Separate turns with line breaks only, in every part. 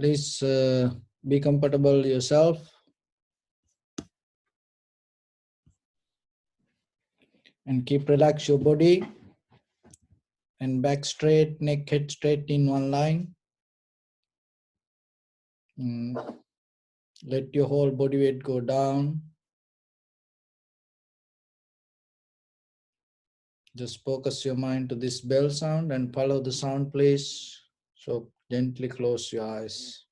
Please be comfortable yourself. And keep relax your body. And back straight, neck head straight in one line. Let your whole body weight go down. Just focus your mind to this bell sound and follow the sound, please. So gently close your eyes.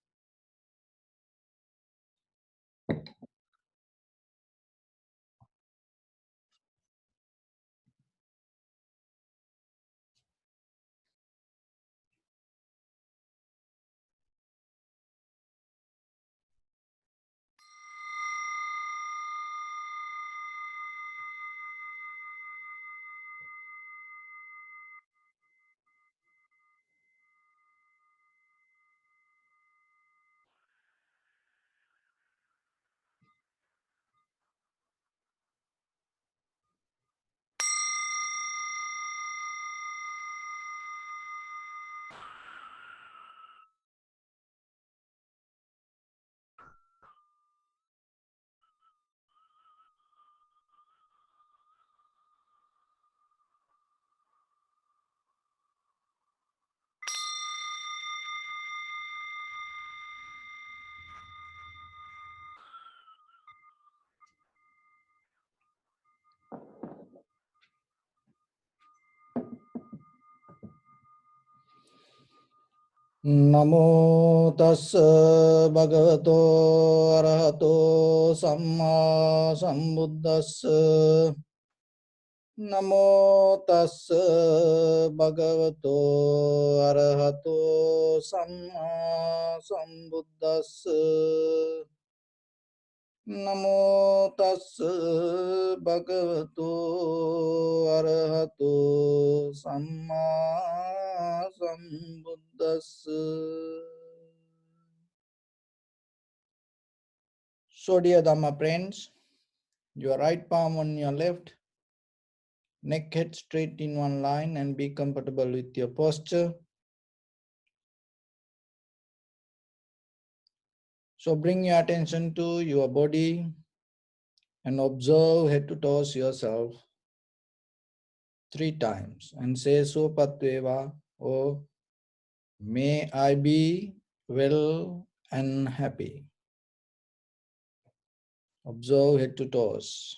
Namo tassa bhagavato arahato samma sambuddhassa. Namo tassa bhagavato arahato samma sambuddhassa. Namo tassa bhagavato arahato samma sambuddhassa. So dear Dhamma friends, your right palm on your left, neck head straight in one line, and be comfortable with your posture. So bring your attention to your body and observe head to toes yourself 3 times and say Sopatveva, or may I be well and happy. Observe head to toes.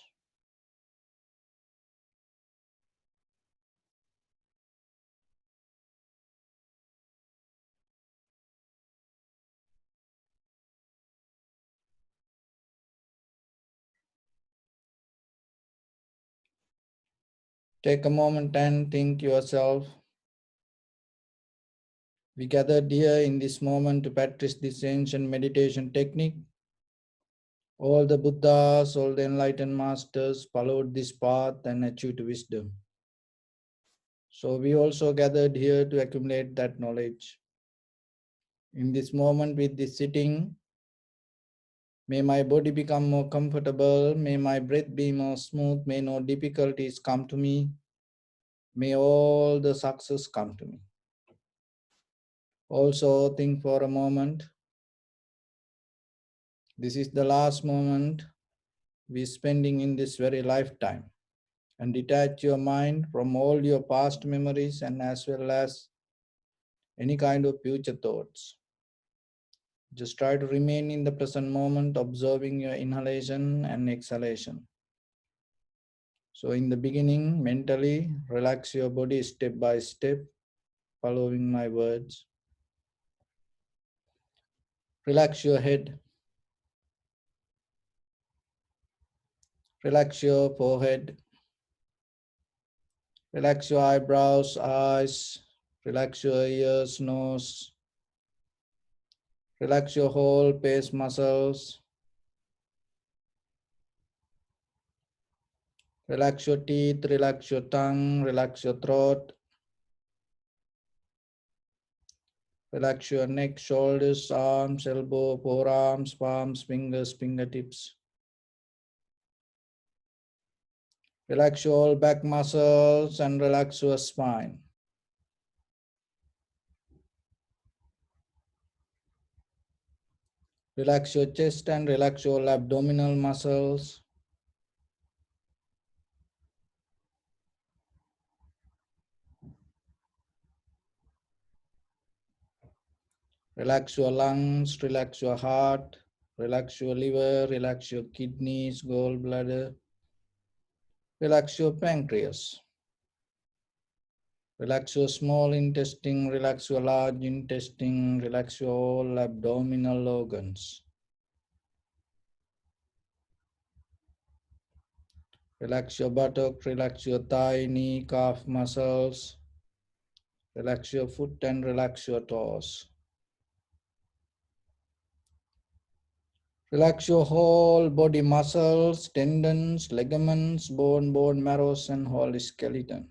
Take a moment and think yourself. We gathered here in this moment to practice this ancient meditation technique. All the Buddhas, all the enlightened masters followed this path and achieved wisdom. So we also gathered here to accumulate that knowledge. In this moment with this sitting, may my body become more comfortable, may my breath be more smooth, may no difficulties come to me, may all the success come to me. Also think for a moment, this is the last moment we're spending in this very lifetime, and detach your mind from all your past memories and as well as any kind of future thoughts. Just try to remain in the present moment, observing your inhalation and exhalation. So in the beginning, mentally relax your body step by step, following my words. Relax your head. Relax your forehead. Relax your eyebrows, eyes. Relax your ears, nose. Relax your whole face muscles. Relax your teeth, relax your tongue, relax your throat. Relax your neck, shoulders, arms, elbow, forearms, palms, fingers, fingertips. Relax your back muscles and relax your spine. Relax your chest and relax your abdominal muscles. Relax your lungs, relax your heart, relax your liver, relax your kidneys, gallbladder, relax your pancreas. Relax your small intestine, relax your large intestine, relax your all abdominal organs. Relax your buttock, relax your thigh, knee, calf muscles. Relax your foot and relax your toes. Relax your whole body muscles, tendons, ligaments, bone marrows, and whole skeleton.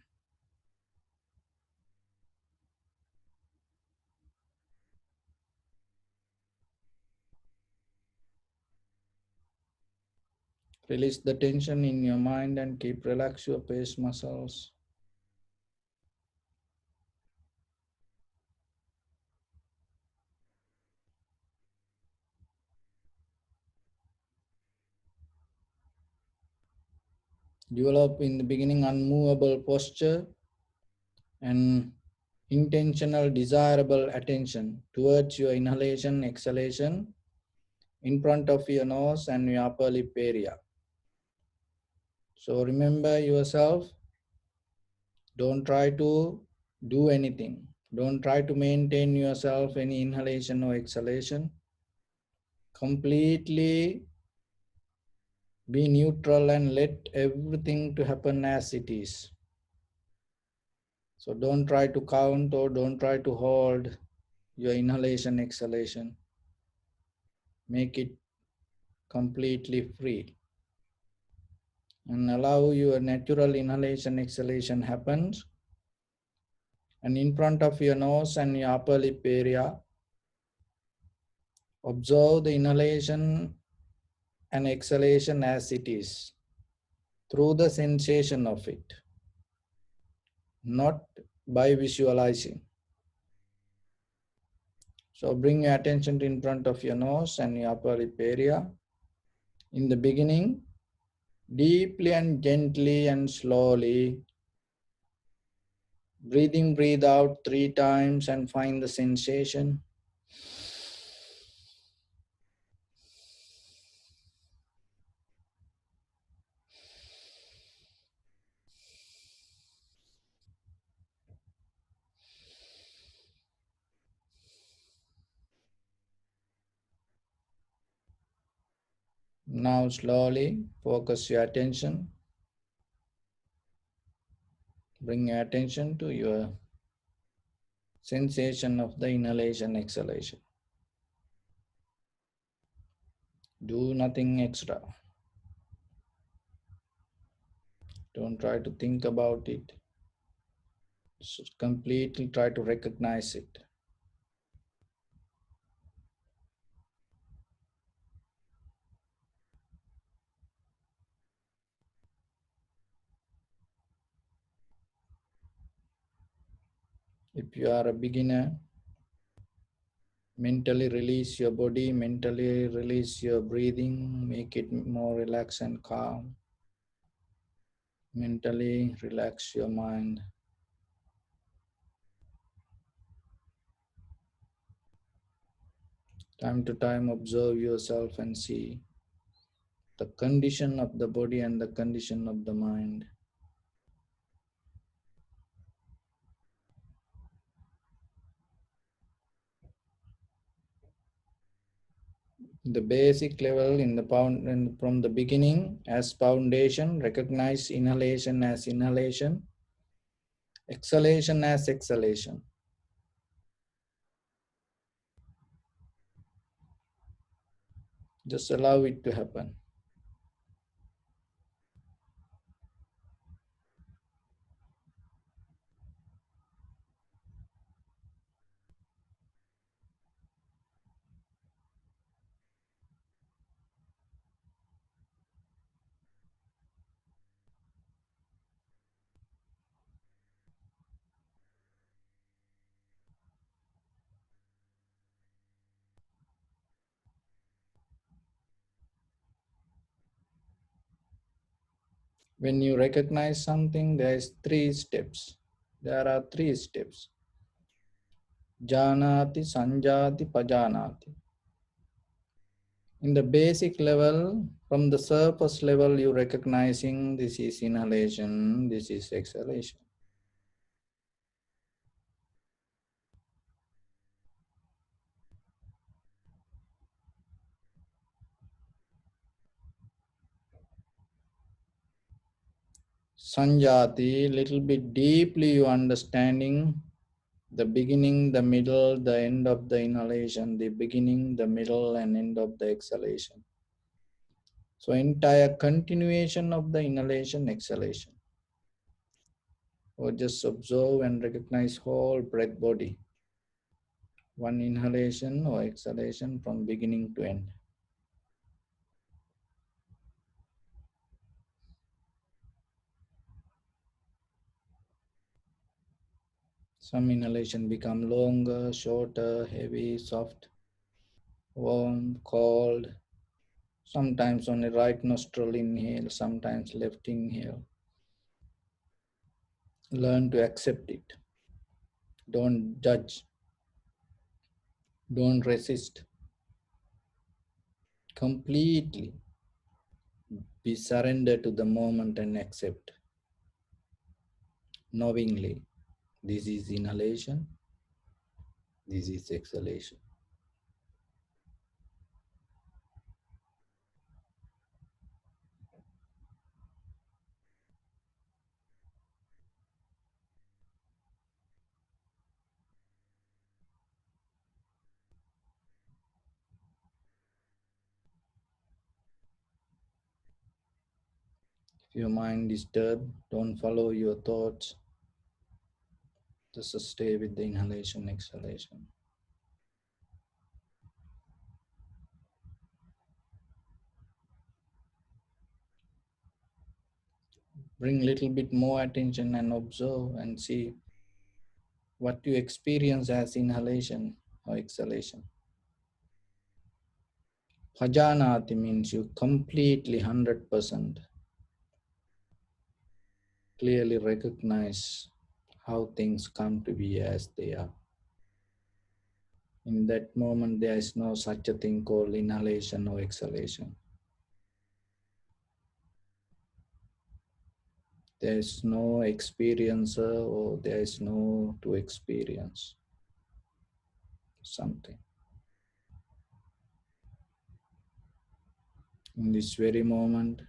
Release the tension in your mind and keep relax your face muscles. Develop in the beginning unmovable posture and intentional desirable attention towards your inhalation, exhalation in front of your nose and your upper lip area. So remember yourself, don't try to do anything. Don't try to maintain yourself any inhalation or exhalation. Completely be neutral and let everything to happen as it is. So don't try to count or don't try to hold your inhalation, exhalation. Make it completely free and allow your natural inhalation, exhalation happens. And in front of your nose and your upper lip area, observe the inhalation and exhalation as it is through the sensation of it, not by visualizing. So bring your attention to in front of your nose and your upper lip area. In the beginning, deeply and gently and slowly, breathe in, breathe out 3 times and find the sensation. Now slowly focus your attention. Bring your attention to your sensation of the inhalation, exhalation. Do nothing extra. Don't try to think about it. Just completely try to recognize it. If you are a beginner, mentally release your body, mentally release your breathing, make it more relaxed and calm. Mentally relax your mind. Time to time observe yourself and see the condition of the body and the condition of the mind. The basic level in the from the beginning as foundation, recognize inhalation as inhalation, exhalation as exhalation. Just allow it to happen. When you recognize something, there is three steps. There are three steps. Janati, Sanjati, Pajanati. In the basic level, from the surface level, you recognizing this is inhalation, this is exhalation. Sanjati, little bit deeply you understanding the beginning, the middle, the end of the inhalation, the beginning, the middle, and end of the exhalation. So entire continuation of the inhalation, exhalation. Or just observe and recognize whole breath body. One inhalation or exhalation from beginning to end. Some inhalation become longer, shorter, heavy, soft, warm, cold. Sometimes only right nostril inhale, sometimes left inhale. Learn to accept it. Don't judge. Don't resist. Completely be surrendered to the moment and accept. Knowingly, this is inhalation, this is exhalation. If your mind is disturbed, don't follow your thoughts. Just stay with the inhalation, exhalation. Bring little bit more attention and observe and see what you experience as inhalation or exhalation. Pajanati means you completely 100% clearly recognize how things come to be as they are. In that moment, there is no such a thing called inhalation or exhalation. There is no experiencer or there is no to experience something. In this very moment,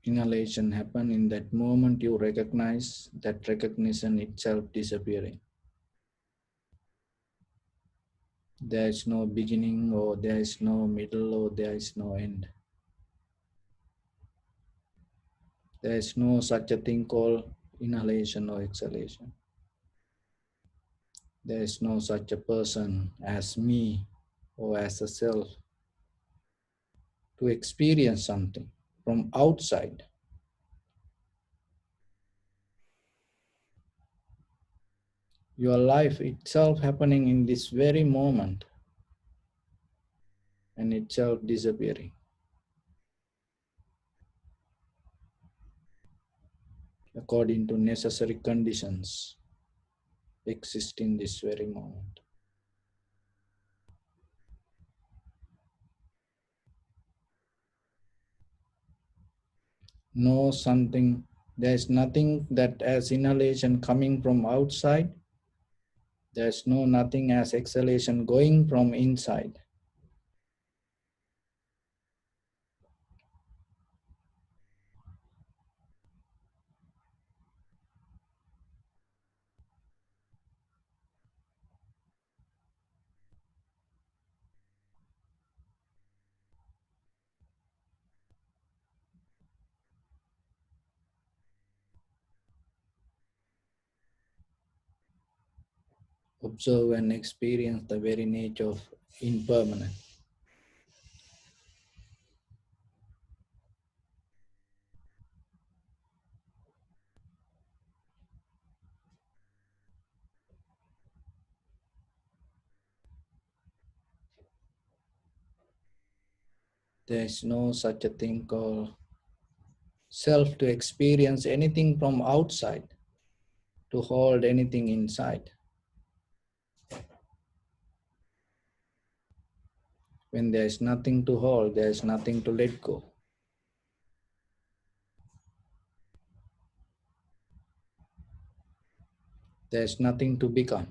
inhalation happen. In that moment, you recognize that recognition itself disappearing. There is no beginning or there is no middle or there is no end. There is no such a thing called inhalation or exhalation. There is no such a person as me or as a self to experience something from outside. Your life itself happening in this very moment and itself disappearing according to necessary conditions exist in this very moment. Know something, there is nothing that as inhalation coming from outside, there is no nothing as exhalation going from inside. Observe and experience the very nature of impermanent. There is no such a thing called self to experience anything from outside, to hold anything inside. When there is nothing to hold, there is nothing to let go. There is nothing to become.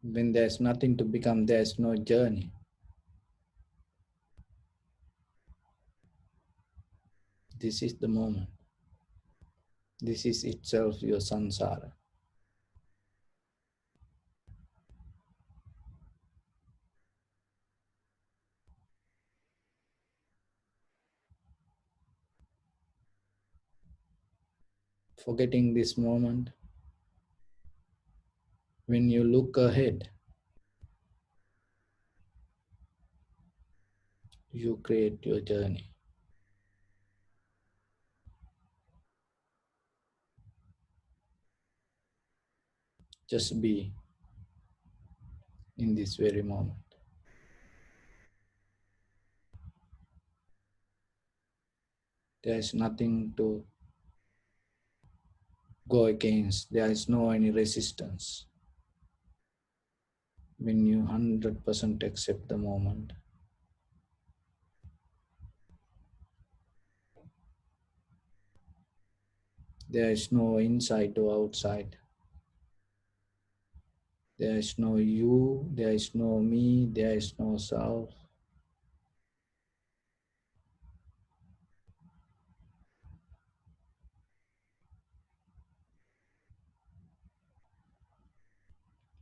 When there is nothing to become, there is no journey. This is the moment. This is itself your samsara. Forgetting this moment, when you look ahead, you create your journey. Just be in this very moment. There is nothing to go against. There is no any resistance. When you 100% accept the moment, there is no inside or outside. There is no you, there is no me, there is no self.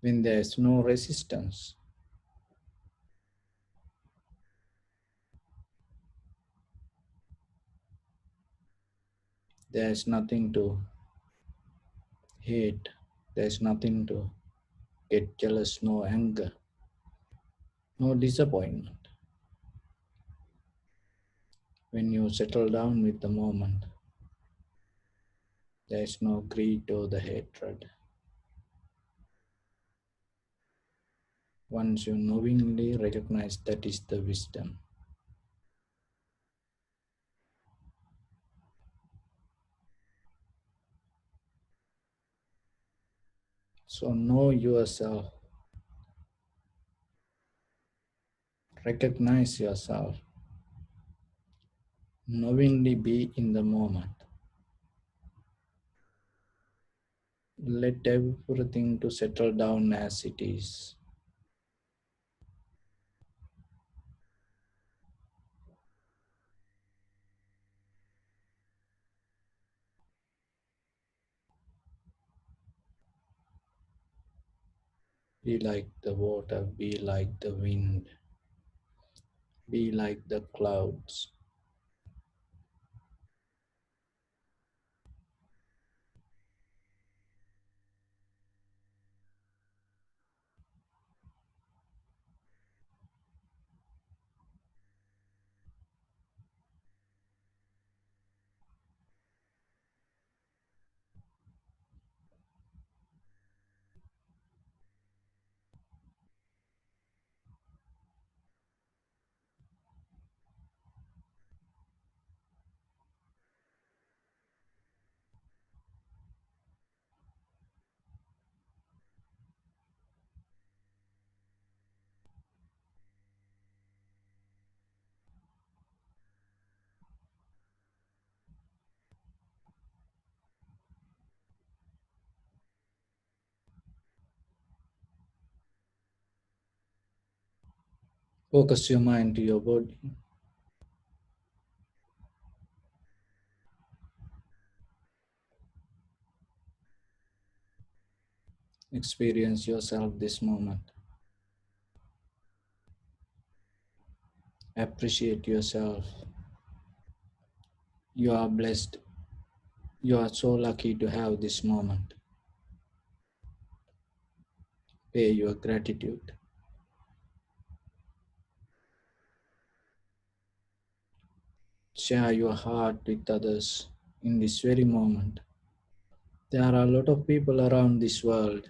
When there is no resistance, there is nothing to hate, there is nothing to get jealous, no anger, no disappointment. When you settle down with the moment, there is no greed or the hatred. Once you knowingly recognize that is the wisdom. So know yourself, recognize yourself, knowingly be in the moment. Let everything to settle down as it is. Be like the water, be like the wind, be like the clouds. Focus your mind to your body. Experience yourself this moment. Appreciate yourself. You are blessed. You are so lucky to have this moment. Pay your gratitude. Share your heart with others in this very moment. There are a lot of people around this world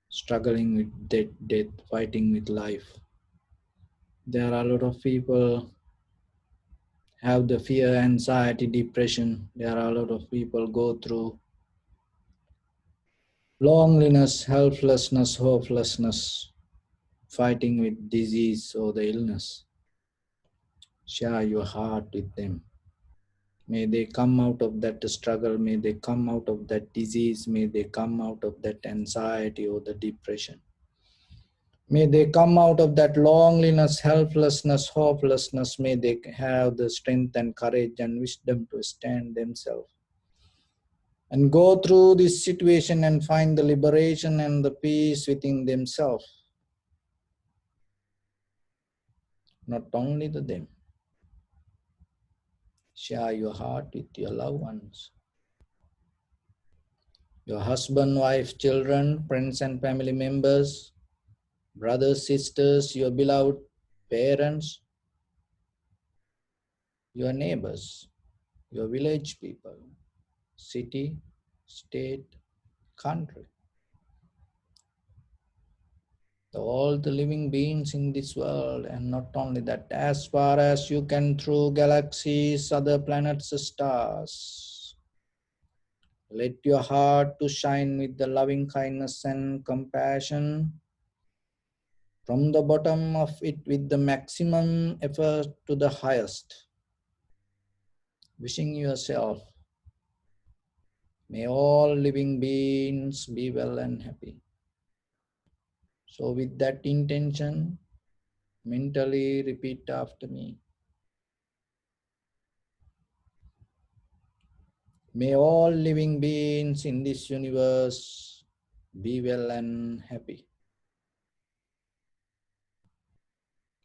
struggling with death, fighting with life. There are a lot of people have the fear, anxiety, depression. There are a lot of people go through loneliness, helplessness, hopelessness, fighting with disease or the illness. Share your heart with them. May they come out of that struggle. May they come out of that disease. May they come out of that anxiety or the depression. May they come out of that loneliness, helplessness, hopelessness. May they have the strength and courage and wisdom to stand themselves and go through this situation and find the liberation and the peace within themselves. Not only to them. Share your heart with your loved ones. Your husband, wife, children, friends and family members, brothers, sisters, your beloved parents, your neighbors, your village people, city, state, country. All the living beings in this world, and not only that, as far as you can through galaxies, other planets, stars. Let your heart to shine with the loving kindness and compassion from the bottom of it with the maximum effort to the highest. Wishing yourself, may all living beings be well and happy. So with that intention, mentally repeat after me. May all living beings in this universe be well and happy.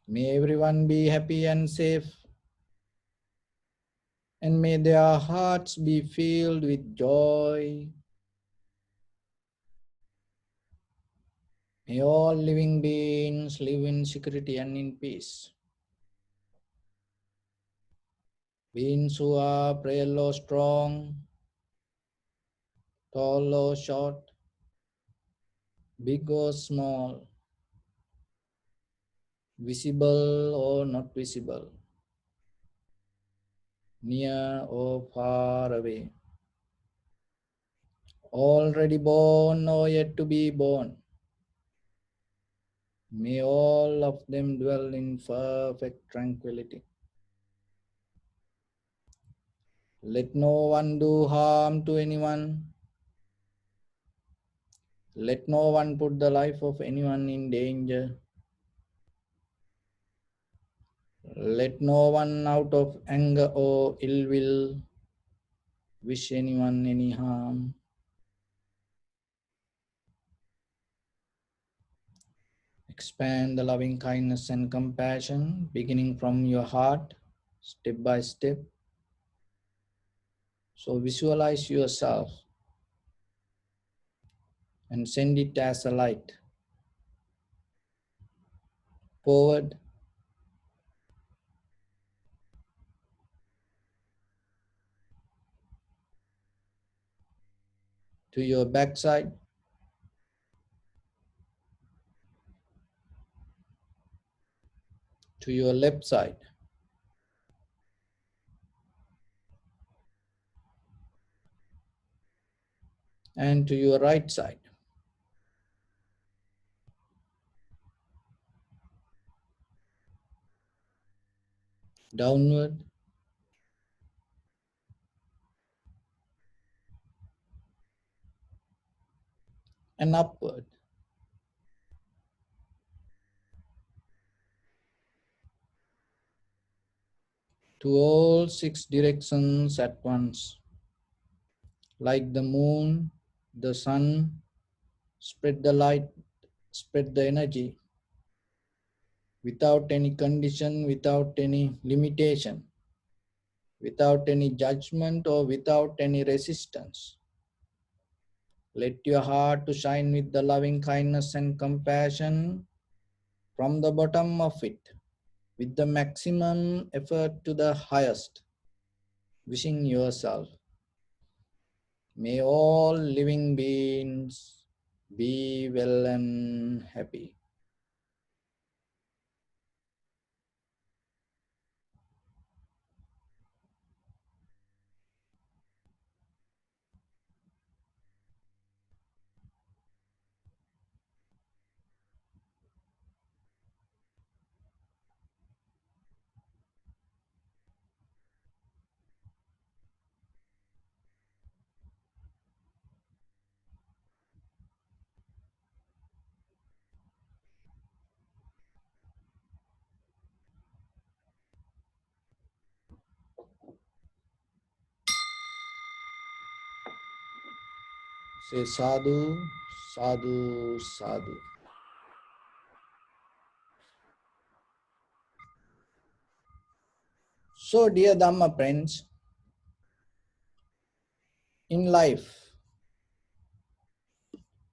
May everyone be happy and safe. And may their hearts be filled with joy. May all living beings live in security and in peace. Beings who are frail or strong, tall or short, big or small, visible or not visible, near or far away, already born or yet to be born. May all of them dwell in perfect tranquility. Let no one do harm to anyone. Let no one put the life of anyone in danger. Let no one out of anger or ill will wish anyone any harm. Expand the loving kindness and compassion beginning from your heart, step by step. So visualize yourself and send it as a light forward to your backside, to your left side, and to your right side. Downward and upward. To all 6 directions at once. Like the moon, the sun, spread the light, spread the energy without any condition, without any limitation, without any judgment or without any resistance. Let your heart to shine with the loving kindness and compassion from the bottom of it with the maximum effort to the highest. Wishing yourself, May all living beings be well and happy. Say sadhu, sadhu, sadhu. So, dear Dhamma friends, in life,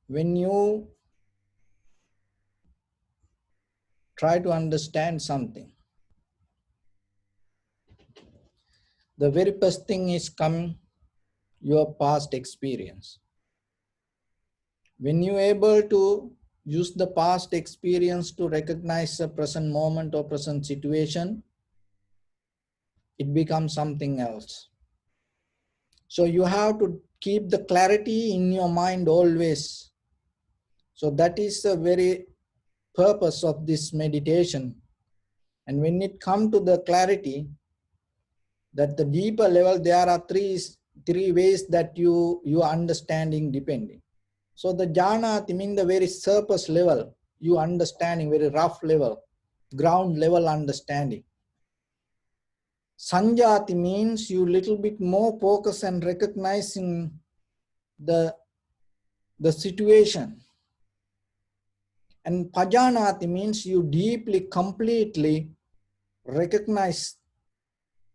when you try to understand something, the very first thing is come your past experience. When you are able to use the past experience to recognize the present moment or present situation, it becomes something else. So you have to keep the clarity in your mind always. So that is the very purpose of this meditation. And when it comes to the clarity, that the deeper level, there are three ways that you are understanding depending. So the jhanati means the very surface level, you understanding, very rough level, ground level understanding. Sanjati means you little bit more focus and recognizing the situation. And pajanati means you deeply, completely recognize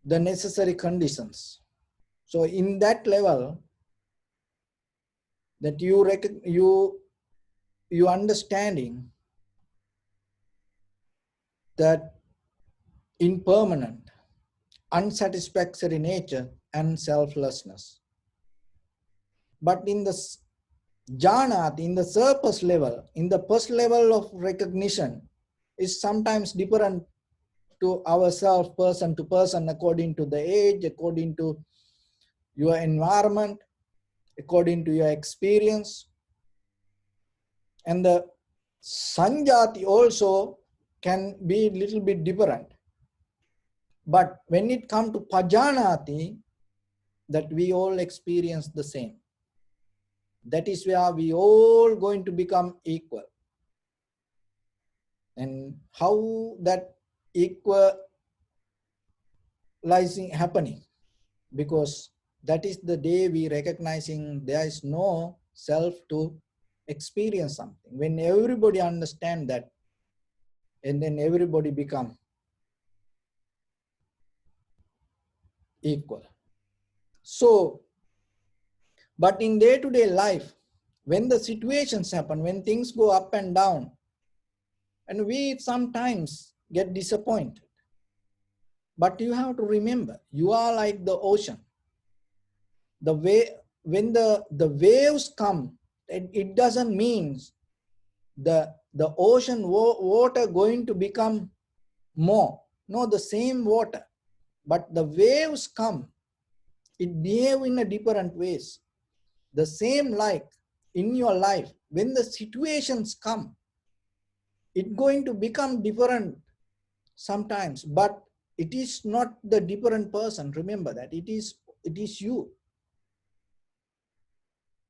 the necessary conditions. So in that level, that you understanding that impermanent, unsatisfactory nature and selflessness. But in the jhanat, in the surface level, in the first level of recognition, is sometimes different to ourselves, person to person, according to the age, according to your environment, according to your experience. And the sanjati also can be a little bit different. But when it comes to pajanati, that we all experience the same. That is where we all going to become equal. And how that equalizing happening? Because that is the day we recognizing there is no self to experience something. When everybody understand that, and then everybody become equal. So, but in day-to-day life, when the situations happen, when things go up and down, and we sometimes get disappointed. But you have to remember, you are like the ocean. The way when the waves come, it doesn't mean the ocean water going to become more. No, the same water. But the waves come, it behave in a different ways. The same like in your life, when the situations come, it going to become different sometimes, but it is not the different person. Remember that it is you.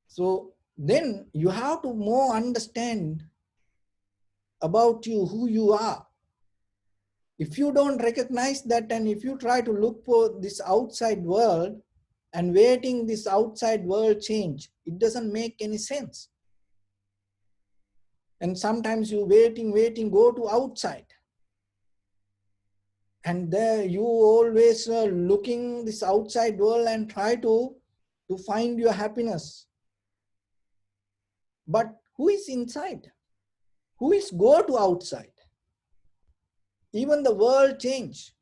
So then you have to more understand about you, who you are. If you don't recognize that, and if you try to look for this outside world and waiting this outside world change, it doesn't make any sense. And sometimes you waiting, go to outside. And there you always looking this outside world and try to find your happiness. But who is inside? Who is go to outside? Even the world change.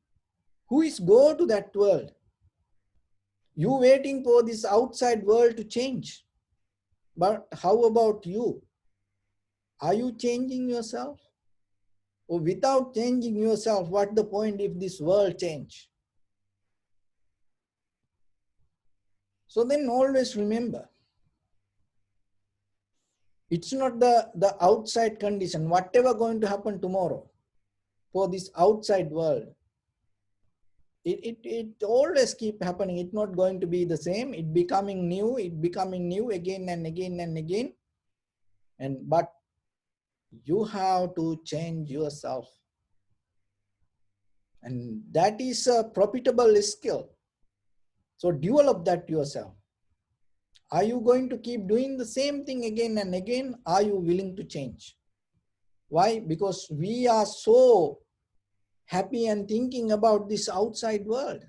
Who is go to that world? You waiting for this outside world to change. But how about you? Are you changing yourself? Or without changing yourself, what the point if this world change? So then always remember, it's not the outside condition, whatever going to happen tomorrow for this outside world. It always keep happening. It's not going to be the same. It becoming new again and again and again. But you have to change yourself. And that is a profitable skill. So develop that yourself. Are you going to keep doing the same thing again and again? Are you willing to change? Why? Because we are so happy and thinking about this outside world.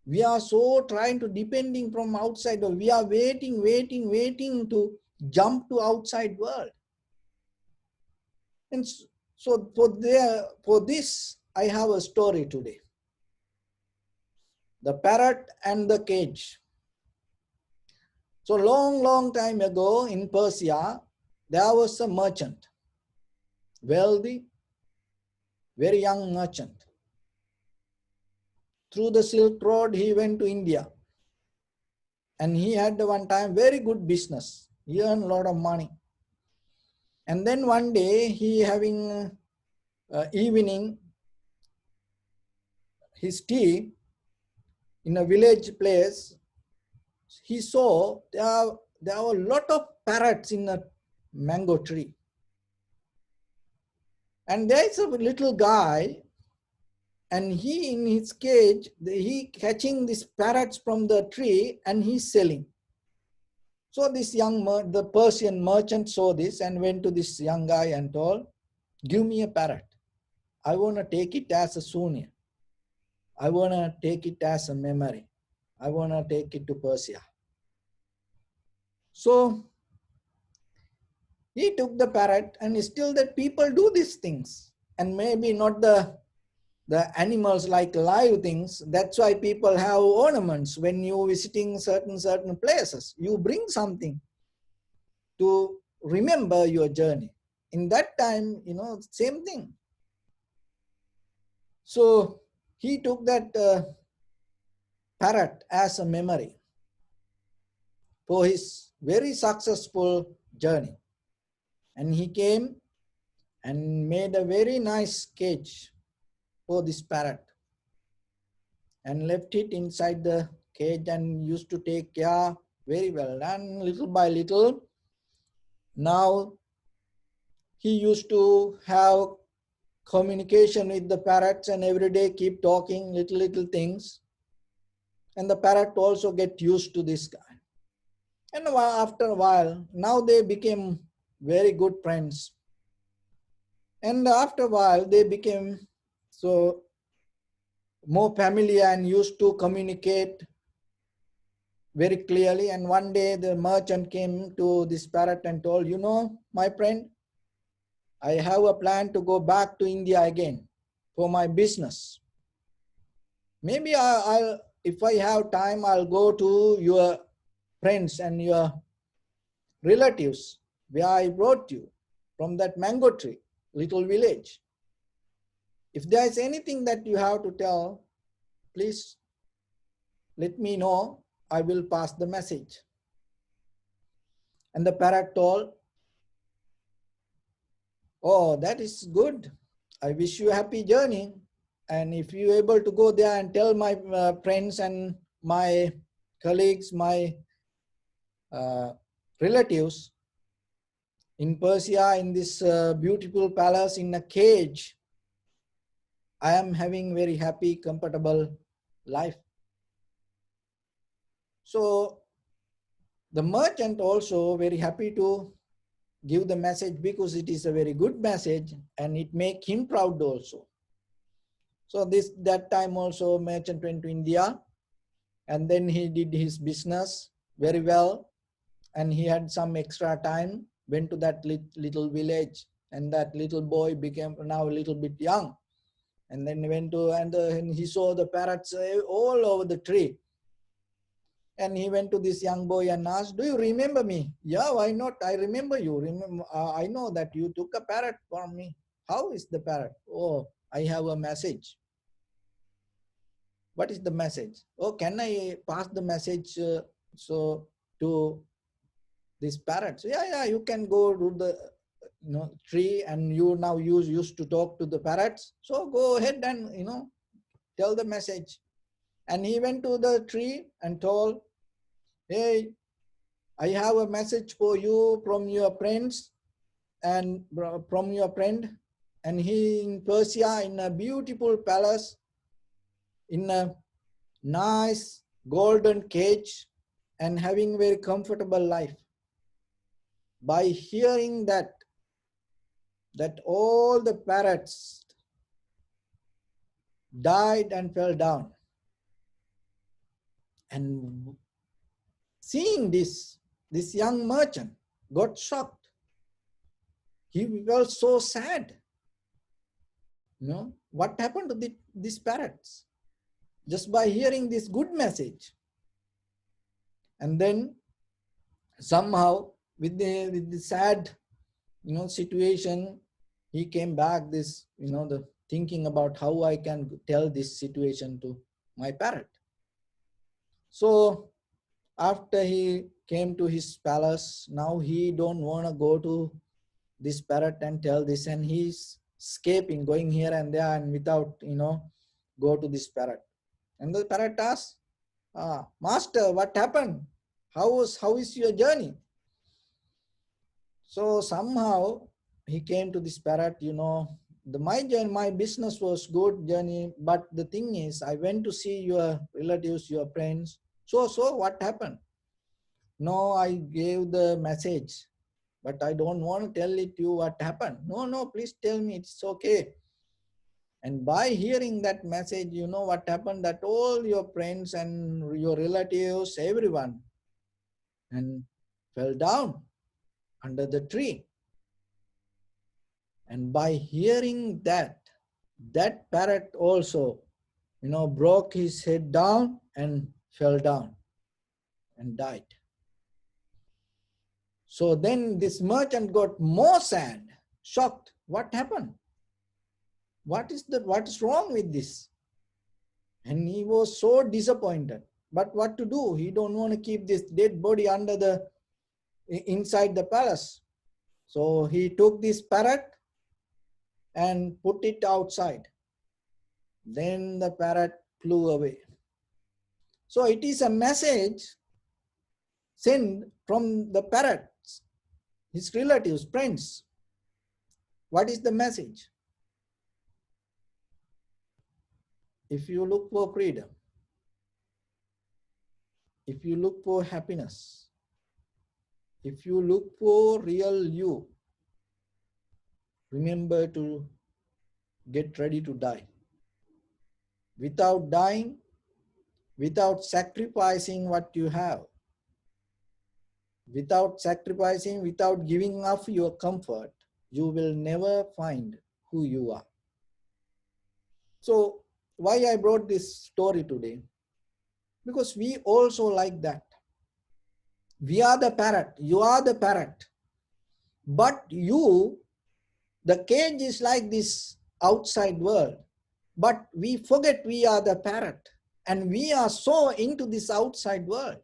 We are so trying to depending from outside world. We are waiting to jump to outside world. And so for this, I have a story today. The parrot and the cage. So long time ago in Persia, there was a merchant, wealthy, very young merchant. Through the Silk Road, he went to India. And he had one time very good business. He earned a lot of money. And then one day, he having evening his tea in a village place, he saw there were a lot of parrots in a mango tree. And there is a little guy, and he in his cage, he catching these parrots from the tree and he's selling. So this the Persian merchant saw this and went to this young guy and told, give me a parrot. I want to take it as a souvenir. I want to take it as a memory. I want to take it to Persia. So he took the parrot, and still that people do these things. And maybe not the animals like live things. That's why people have ornaments. When you visiting certain places, you bring something to remember your journey. In that time, same thing. So he took that parrot as a memory for his very successful journey. And he came and made a very nice cage for this parrot and left it inside the cage and used to take care very well. And little by little, now he used to have communication with the parrots and every day keep talking little things. And the parrot also get used to this guy. And after a while, now they became very good friends. And after a while, they became so more familiar and used to communicate very clearly. And one day the merchant came to this parrot and told, my friend, I have a plan to go back to India again for my business. Maybe I'll if I have time, I'll go to your friends and your relatives where I brought you from that mango tree, little village. If there is anything that you have to tell, please let me know. I will pass the message. And the parrot told, oh, that is good. I wish you a happy journey. And if you are able to go there and tell my friends and my colleagues, my relatives in Persia, in this beautiful palace in a cage, I am having very happy, comfortable life. So the merchant also very happy to give the message because it is a very good message and it make him proud also. So that time also merchant went to India and then he did his business very well and he had some extra time, went to that little village and that little boy became now a little bit young. And then he went to, and he saw the parrots all over the tree. And he went to this young boy and asked, do you remember me? Yeah, why not? I remember you. I know that you took a parrot from me. How is the parrot? Oh, I have a message. What is the message? Oh, can I pass the message so to this parrot? So, yeah, you can go to the tree, and you now used to talk to the parrots. So go ahead and tell the message. And he went to the tree and told, hey, I have a message for you from your friends and from your friend. And he in Persia, in a beautiful palace, in a nice golden cage, and having very comfortable life. By hearing that all the parrots died and fell down. And seeing this young merchant got shocked. He felt so sad. What happened to these parrots? Just by hearing this good message. And then somehow with the sad situation, he came back the thinking about how I can tell this situation to my parrot. So after he came to his palace, now he don't want to go to this parrot and tell this, and he's escaping, going here and there, and without go to this parrot. And the parrot asks, master, what happened? How is your journey? So somehow he came to this parrot, my business was good journey, but the thing is, I went to see your relatives, your friends. So what happened? No, I gave the message, but I don't want to tell it to you what happened. No, please tell me, it's okay. And by hearing that message, what happened, that all your friends and your relatives, everyone, and fell down under the tree. And by hearing that parrot also, broke his head down and fell down and died. So then this merchant got more sad, shocked. What happened? What is wrong with this? And he was so disappointed. But what to do? He don't want to keep this dead body inside the palace. So he took this parrot and put it outside. Then the parrot flew away. So it is a message sent from the parrots, his relatives, friends. What is the message? If you look for freedom, if you look for happiness, if you look for real you, remember to get ready to die. Without dying, without sacrificing what you have, without sacrificing, without giving up your comfort, you will never find who you are. So why I brought this story today? Because we also like that. We are the parrot, you are the parrot. But you, the cage is like this outside world. But we forget we are the parrot. And we are so into this outside world.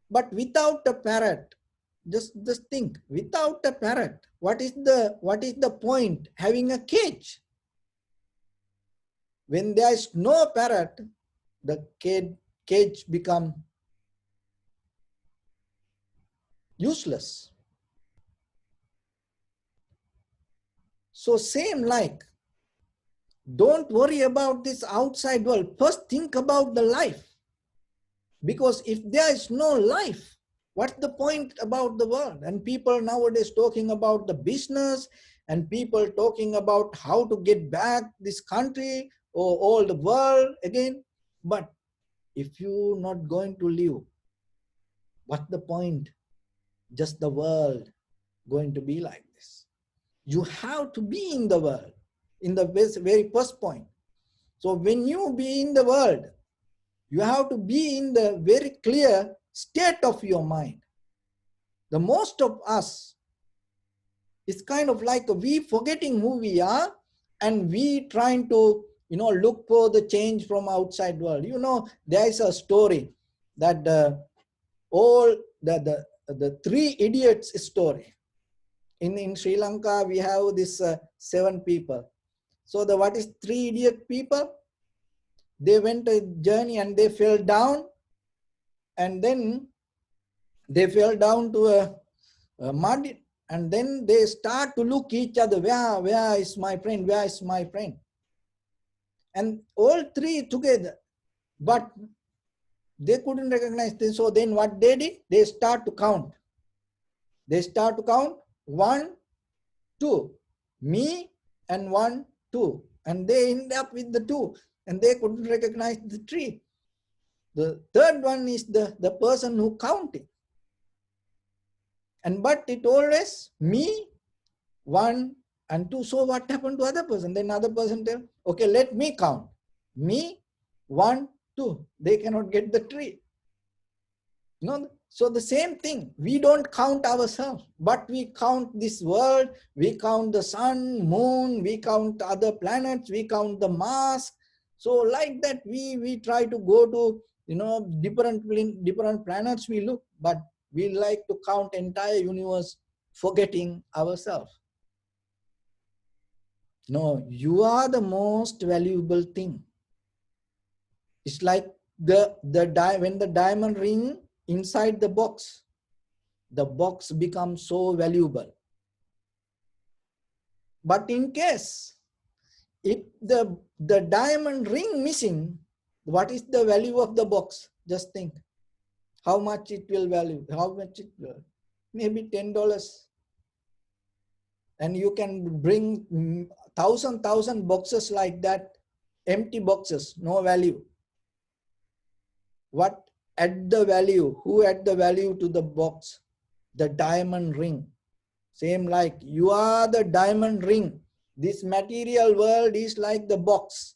But without a parrot, just think, without a parrot, what is the point having a cage? When there is no parrot, the cage become useless. So same like, don't worry about this outside world. First think about the life. Because if there is no life, what's the point about the world? And people nowadays talking about the business, and people talking about how to get back this country or all the world again. But if you're not going to live, what's the point? Just the world going to be like this. You have to be in the world in the very first point. So when you be in the world, You have to be in the very clear state of your mind. The most of us is kind of like we forgetting who we are, and we trying to look for the change from outside world. There is a story that all the three idiots story. In Sri Lanka, we have this 7 people. So what is 3 idiot people? They went a journey and they fell down, and then they fell down to a mud, and then they start to look each other. Where is my friend? Where is my friend? And all 3 together, but they couldn't recognize this. So then what they did? They start to count. They start to count 1, 2, me, and 1, 2, and they end up with the 2, and they couldn't recognize the 3. The third one is the person who counting, and but it always me, 1 and 2. So what happened to other person? Then other person tell, okay, let me count. Me, 1, 2. They cannot get the 3. So the same thing, we don't count ourselves, but we count this world, we count the sun, moon, we count other planets, we count the Mars. So like that, we try to go to different planets we look, but we like to count entire universe, forgetting ourselves. No, you are the most valuable thing. It's like when the diamond ring inside the box becomes so valuable. But in case if the diamond ring missing, what is the value of the box? Just think how much it will value. How much it will? Maybe $10. And you can bring thousand boxes like that, empty boxes, no value. What add the value? Who add the value to the box? The diamond ring. Same like you are the diamond ring. This material world is like the box.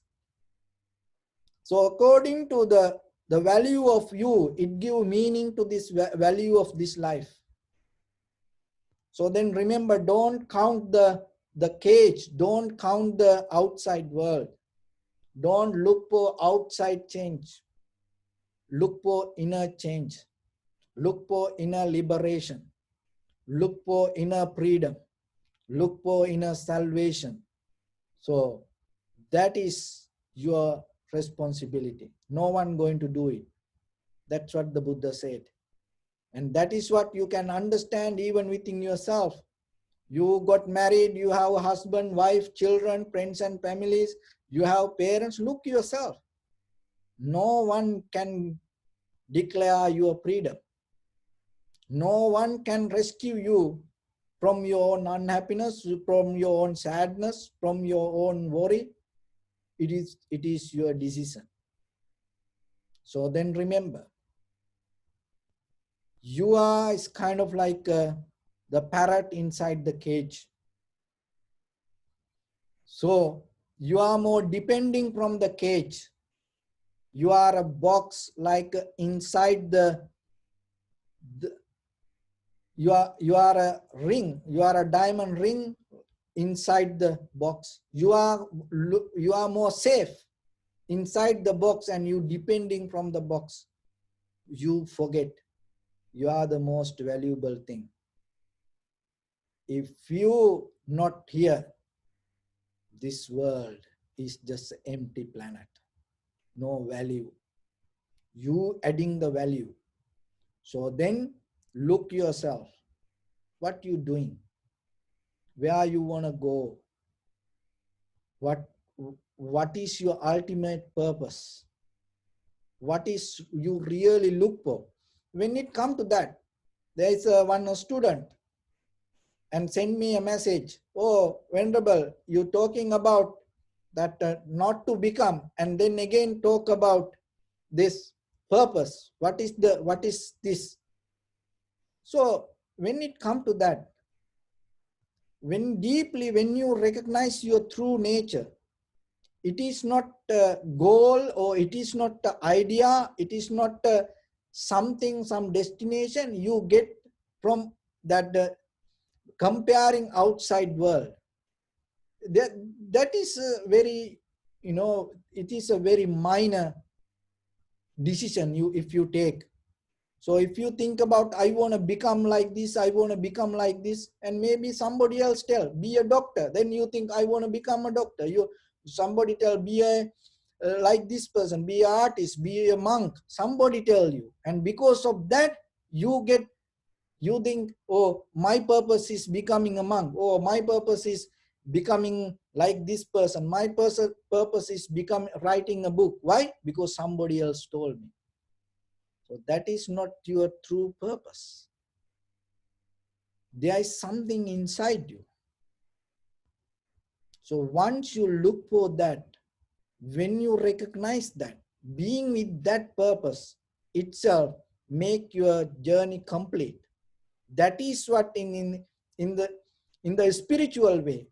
So according to the value of you, it gives meaning to this value of this life. So then remember, don't count the cage. Don't count the outside world. Don't look for outside change. Look for inner change. Look for inner liberation. Look for inner freedom. Look for inner salvation. So that is your responsibility. No one going to do it. That's what the Buddha said. And that is what you can understand even within yourself. You got married, you have a husband, wife, children, friends and families, you have parents. Look yourself. No one can declare your freedom. No one can rescue you from your own unhappiness, from your own sadness, from your own worry. It is your decision. So then remember, you are is kind of like the parrot inside the cage. So you are more depending from the cage. You are a box like inside the you are a ring. You are a diamond ring inside the box. You are more safe inside the box, and you depending from the box. You forget you are the most valuable thing. If you not here, this world is just an empty planet. No value. You adding the value. So then look yourself. What you doing? Where you want to go? What is your ultimate purpose? What is you really look for? When it come to that, there is one student and send me a message. Oh, Venerable, you talking about that not to become, and then again talk about this purpose. What is this? So when it come to that, when you recognize your true nature, It is not a goal, or it is not the idea, it is not something, some destination you get from that comparing outside world. That is a very, it is a very minor decision if you take. So if you think about, I want to become like this, I want to become like this, and maybe somebody else tell, be a doctor, then you think, I want to become a doctor. Somebody tell, be a like this person, be an artist, be a monk, somebody tell you, and because of that you think, oh, my purpose is becoming a monk, oh, my purpose is becoming like this person, my purpose is writing a book. Why? Because somebody else told me. So that is not your true purpose. There is something inside you. So once you look for that, when you recognize that, being with that purpose itself make your journey complete. That is what in the spiritual way,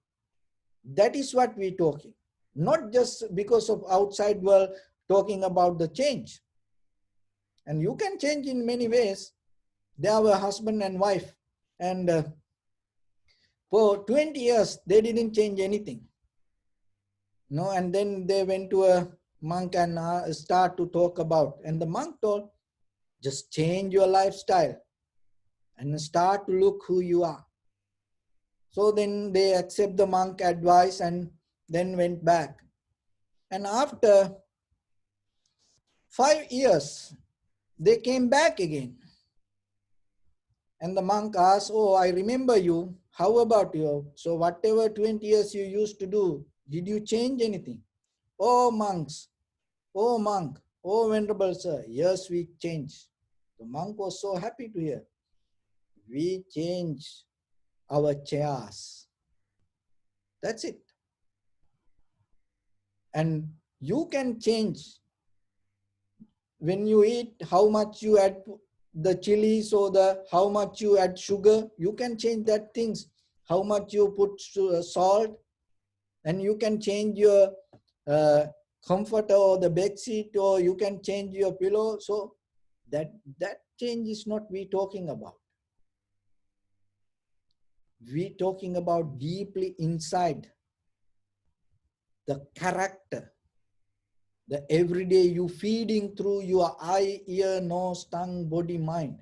that is what we're talking. Not just because of outside world talking about the change. And you can change in many ways. They are a husband and wife, and for 20 years they didn't change anything. No, and then they went to a monk and start to talk about, and the monk told, just change your lifestyle and start to look who you are. So then they accept the monk advice and then went back. And after 5 years, they came back again. And the monk asked, oh, I remember you. How about you? So whatever 20 years you used to do, did you change anything? Oh, monks. Oh, monk. Oh, venerable sir. Yes, we changed. The monk was so happy to hear. We changed our chairs. That's it. And you can change when you eat, how much you add the chilies, or how much you add sugar. You can change that things. How much you put salt, and you can change your comforter or the bed sheet, or you can change your pillow. So that change is not we talking about. We talking about deeply inside the character, the everyday you feeding through your eye, ear, nose, tongue, body, mind.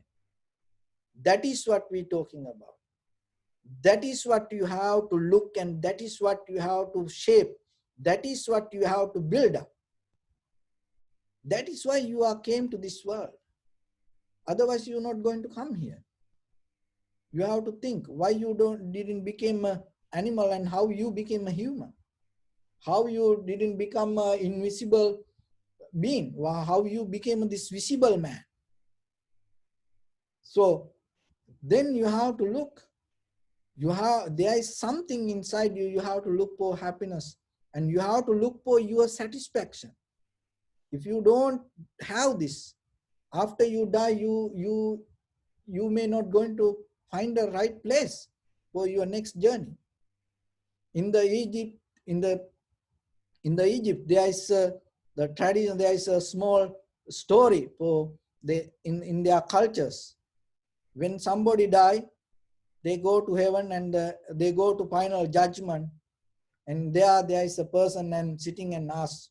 That is what we're talking about. That is what you have to look, and that is what you have to shape. That is what you have to build up. That is why you came to this world. Otherwise, you're not going to come here. You have to think why you didn't become an animal, and how you became a human. How you didn't become an invisible being. How you became this visible man. So then you have to look. There is something inside you. You have to look for happiness, and you have to look for your satisfaction. If you don't have this, after you die, you may not going to find the right place for your next journey. In the Egypt, there is the tradition. There is a small story for in their cultures. When somebody die, they go to heaven, and they go to final judgment, and there is a person and sitting and asks,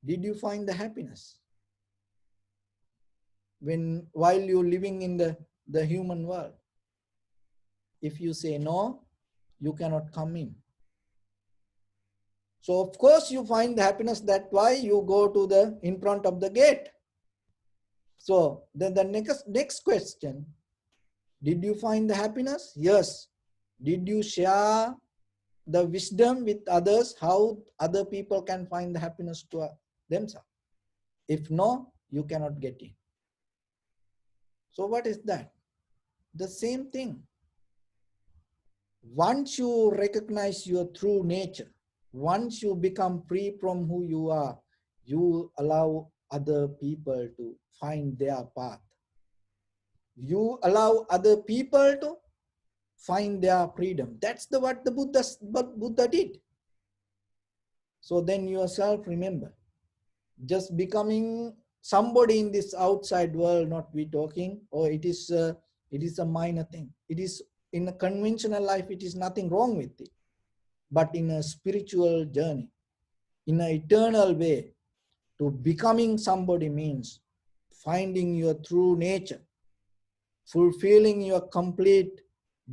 did you find the happiness while you're living in the human world? If you say no, you cannot come in. So of course you find the happiness. That's why you go to in front of the gate. So then the next question, did you find the happiness? Yes. Did you share the wisdom with others, how other people can find the happiness to themselves? If no, you cannot get in. So what is that? The same thing. Once you recognize your true nature, once you become free from who you are, you allow other people to find their path. You allow other people to find their freedom. That's what the Buddha did. So then yourself remember, just becoming somebody in this outside world, not we talking, or it is a minor thing. It is in a conventional life, it is nothing wrong with it. But in a spiritual journey, in an eternal way, to becoming somebody means finding your true nature, fulfilling your complete,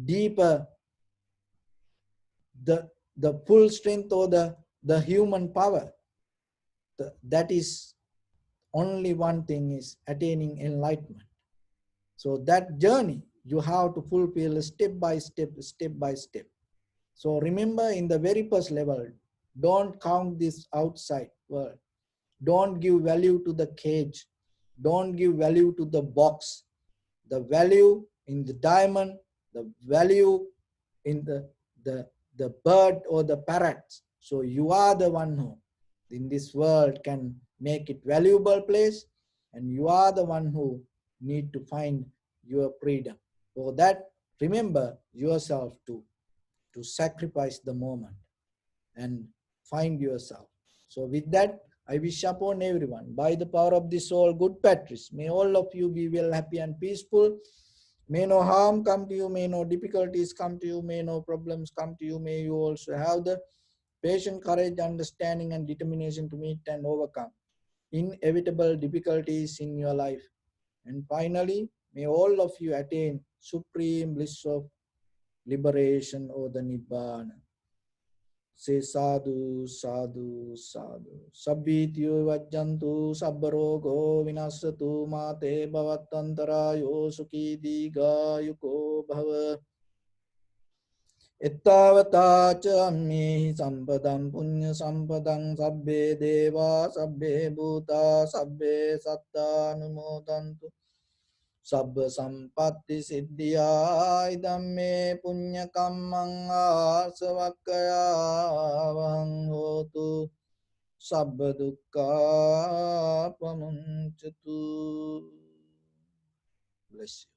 deeper, the full strength or the human power. That is only one thing is attaining enlightenment. So that journey you have to fulfill step by step, step by step. So remember, in the very first level, don't count this outside world. Don't give value to the cage. Don't give value to the box. The value in the diamond, the value in the bird or the parrots. So you are the one who in this world can make it valuable place, and you are the one who need to find your freedom. For that, remember yourself to sacrifice the moment and find yourself. So with that, I wish upon everyone, by the power of the soul, good Patrice, may all of you be well, happy and peaceful. May no harm come to you, may no difficulties come to you, may no problems come to you. May you also have the patient courage, understanding and determination to meet and overcome inevitable difficulties in your life. And finally, may all of you attain supreme bliss of liberation or the Nibbana. Say sadhu, sadhu, sadhu. Sabbityo vajjantu sabbarogo vinasatu mate bhavatantarayo sukhi digayuko bhava. Ettavata cha ammi sampadam punya sampadam sabbe deva sabbe bhuta sabbe satta numodantu. Sabba sampatti siddhya idamme punya kammang asavakkaya vahang hotu sabba dukkha pamuncatu. Bless you.